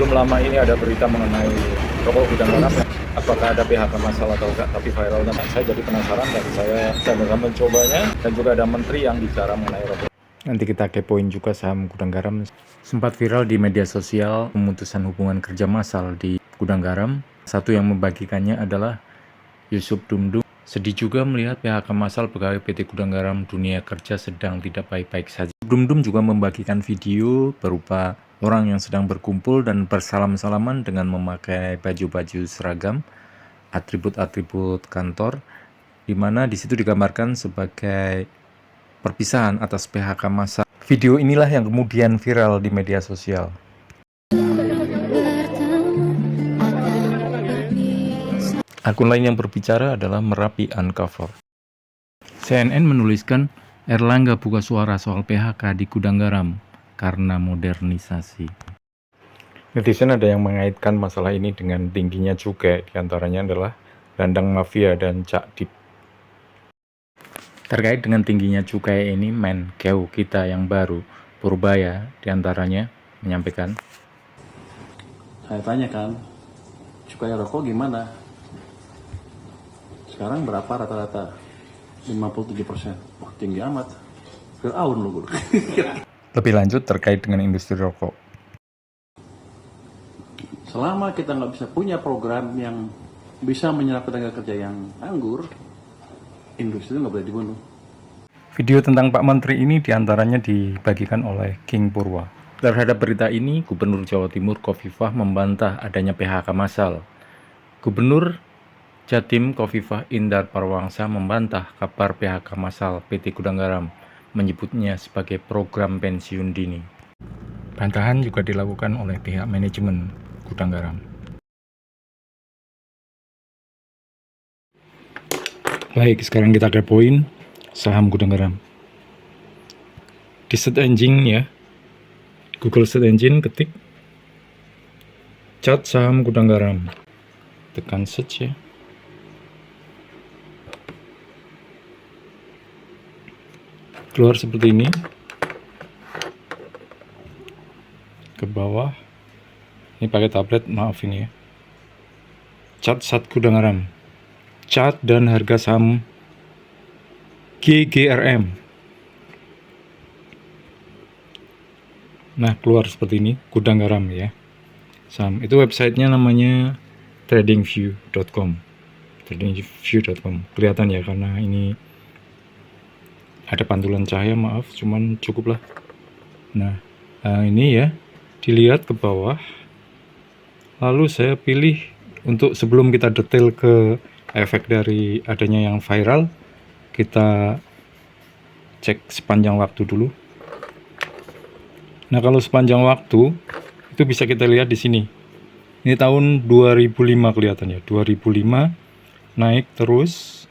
belum lama ini ada berita mengenai rokok gudang garam, apakah ada PHK massal atau enggak, tapi viralnya saya jadi penasaran dan saya sedang mencobanya, dan juga ada menteri yang bicara mengenai rokok. Nanti kita kepoin juga saham gudang garam. Sempat viral di media sosial pemutusan hubungan kerja massal di gudang garam. Satu yang membagikannya adalah Yusuf Dumdum. Sedih juga melihat PHK massal pegawai PT Gudang Garam Dunia Kerja sedang tidak baik-baik saja. Dumdum juga membagikan video berupa orang yang sedang berkumpul dan bersalam-salaman dengan memakai baju-baju seragam, atribut-atribut kantor, di mana di situ digambarkan sebagai perpisahan atas PHK massal. Video inilah yang kemudian viral di media sosial. Akun lain yang berbicara adalah Merapi Uncover. CNN menuliskan Erlangga buka suara soal PHK di Gudang Garam karena modernisasi. Netizen ada yang mengaitkan masalah ini dengan tingginya cukai, diantaranya adalah Dandang Mafia dan Cak Dip. Terkait dengan tingginya cukai ini, Menkeu kita yang baru, Purbaya, diantaranya menyampaikan, saya tanya kan, cukai rokok gimana? Sekarang berapa rata-rata? 57%. Wah, tinggi amat. Fir'aun lu guru. Lebih lanjut terkait dengan industri rokok. Selama kita nggak bisa punya program yang bisa menyerap tenaga kerja yang nganggur, industri itu nggak boleh dibunuh. Video tentang Pak Menteri ini diantaranya dibagikan oleh King Purwa. Terhadap berita ini, Gubernur Jawa Timur Khofifah membantah adanya PHK massal. Gubernur Jatim Khofifah Indar Parwangsa membantah kabar PHK massal PT Gudang Garam, menyebutnya sebagai program pensiun dini. Bantahan juga dilakukan oleh pihak manajemen Gudang Garam. Baik, sekarang kita kepoin saham Gudang Garam. Di search engine ya, Google search engine ketik cat saham Gudang Garam, tekan search ya. Keluar seperti ini, ke bawah. Ini pakai tablet, maaf ini ya. Cat Sat Gudang Garam, cat dan harga saham GGRM. Nah, keluar seperti ini, Gudang Garam ya. Saham itu websitenya namanya tradingview.com. Tradingview.com. Kelihatan ya karena ini ada pantulan cahaya, maaf, cuman cukup lah. Nah, ini ya, dilihat ke bawah. Lalu saya pilih untuk sebelum kita detail ke efek dari adanya yang viral, kita cek sepanjang waktu dulu. Nah, kalau sepanjang waktu itu bisa kita lihat di sini. Ini tahun 2005 kelihatan ya, 2005 naik terus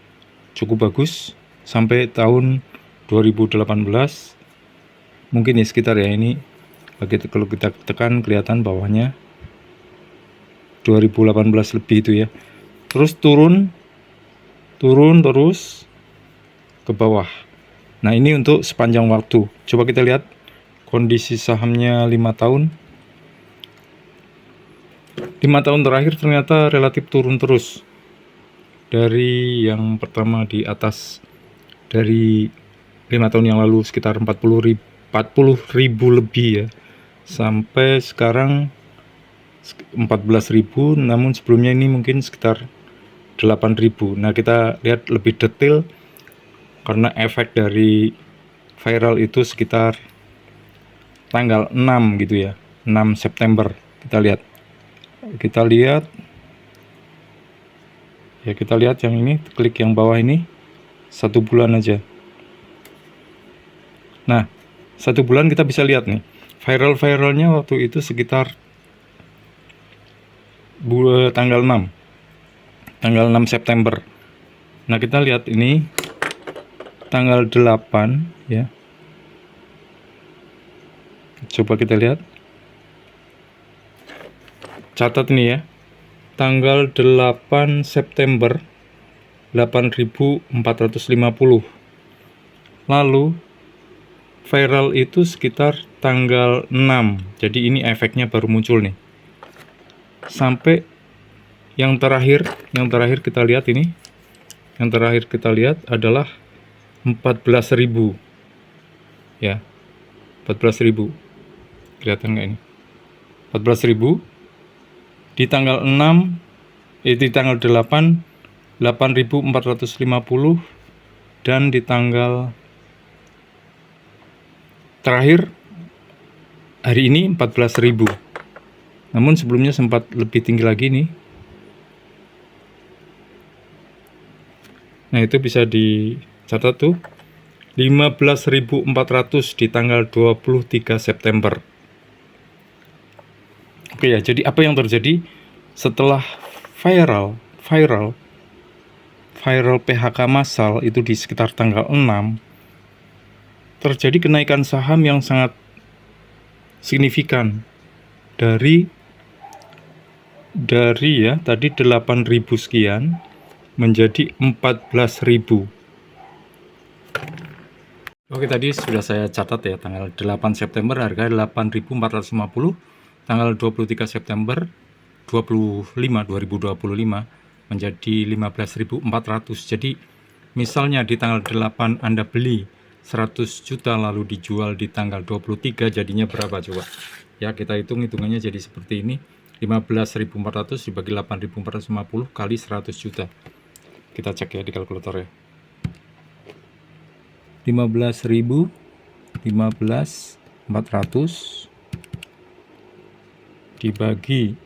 cukup bagus sampai tahun 2018, mungkin ya sekitar ya ini, kalau kita tekan kelihatan bawahnya 2018 lebih itu ya, terus turun terus ke bawah. Nah, ini untuk sepanjang waktu. Coba kita lihat kondisi sahamnya 5 tahun. 5 tahun terakhir ternyata relatif turun terus. Dari yang pertama di atas, dari 5 tahun yang lalu sekitar 40 ribu lebih ya, sampai sekarang 14.000, namun sebelumnya ini mungkin sekitar 8.000. Nah, kita lihat lebih detail karena efek dari viral itu sekitar tanggal 6 gitu ya, 6 September. Kita lihat ya, kita lihat yang ini, klik yang bawah ini, 1 bulan aja. Nah, 1 bulan kita bisa lihat nih, viralnya waktu itu sekitar tanggal 6 September. Nah, kita lihat ini tanggal 8 ya. Coba kita lihat. Catat ini ya. Tanggal 8 September 8.450. Lalu viral itu sekitar tanggal 6. Jadi ini efeknya baru muncul nih. sampai yang terakhir kita lihat ini. Yang terakhir kita lihat adalah 14.000 ya, 14.000. Kelihatan nggak ini? 14.000 di tanggal 6, di tanggal 8, 8.450, dan di tanggal terakhir hari ini 14.000. Namun sebelumnya sempat lebih tinggi lagi nih. Nah, itu bisa dicatat tuh, 15.400 di tanggal 23 September. Oke ya, jadi apa yang terjadi setelah viral PHK massal itu di sekitar tanggal 6, terjadi kenaikan saham yang sangat signifikan dari ya tadi 8.000 sekian menjadi 14.000. Oke, tadi sudah saya catat ya, tanggal 8 September harga 8.450, tanggal 23 September 2025 menjadi 15.400. Jadi misalnya di tanggal 8 Anda beli 100 juta lalu dijual di tanggal 23, jadinya berapa coba? Ya, kita hitungannya jadi seperti ini. 15.400 dibagi 8.450 kali 100 juta. Kita cek ya di kalkulator ya. 15.400 dibagi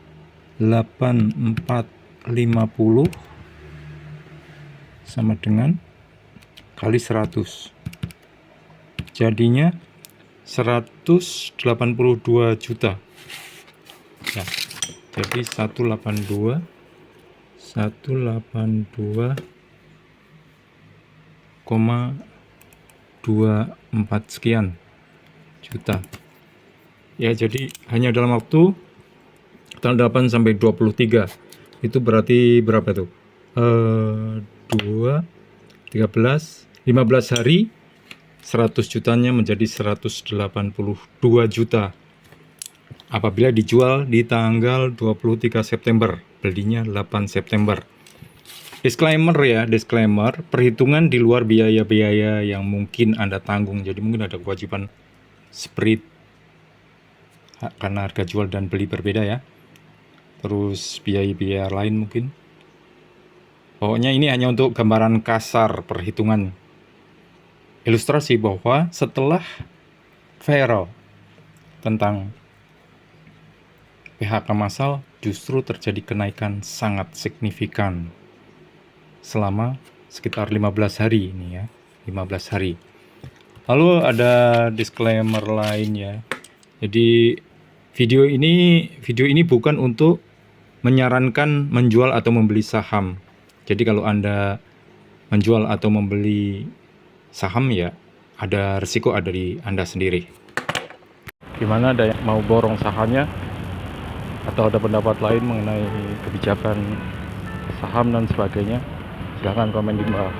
8450 sama dengan kali 100. Jadinya 182 juta. Ya, jadi 182,24 sekian juta. Ya, jadi hanya dalam waktu tanggal 8 sampai 23 itu berarti berapa tuh? 2, 13, 15 hari 100 jutanya menjadi 182 juta apabila dijual di tanggal 23 September, belinya 8 September. Disclaimer ya, disclaimer, perhitungan di luar biaya-biaya yang mungkin Anda tanggung. Jadi mungkin ada kewajiban seperti karena harga jual dan beli berbeda ya. Terus biaya-biaya lain mungkin. Pokoknya ini hanya untuk gambaran kasar perhitungan. Ilustrasi bahwa setelah viral tentang PHK massal justru terjadi kenaikan sangat signifikan selama sekitar 15 hari ini ya, 15 hari. Lalu ada disclaimer lain ya. Jadi video ini bukan untuk menyarankan menjual atau membeli saham. Jadi kalau Anda menjual atau membeli saham ya ada risiko ada di Anda sendiri. Gimana, ada yang mau borong sahamnya atau ada pendapat lain mengenai kebijakan saham dan sebagainya? Silahkan komen di bawah.